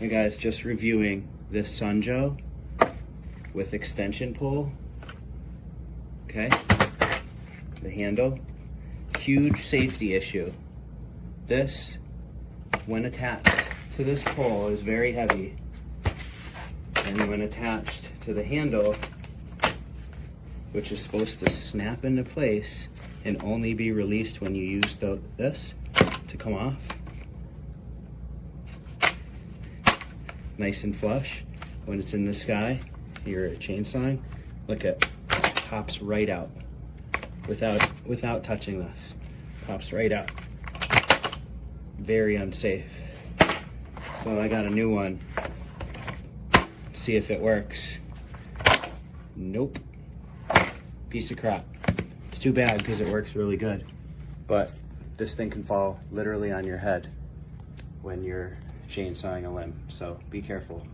Hey guys, just reviewing this Sunjo with extension pole. Okay, the handle, huge safety issue. This, when attached to this pole, is very heavy, and when attached to the handle, which is supposed to snap into place and only be released when you use this to come off, nice and flush. When it's in the sky, you're chainsawing, look at, pops right out without touching this. Pops right out. Very unsafe. So I got a new one. See if it works. Nope. Piece of crap. It's too bad because it works really good. But this thing can fall literally on your head when you're chainsawing a limb, so be careful.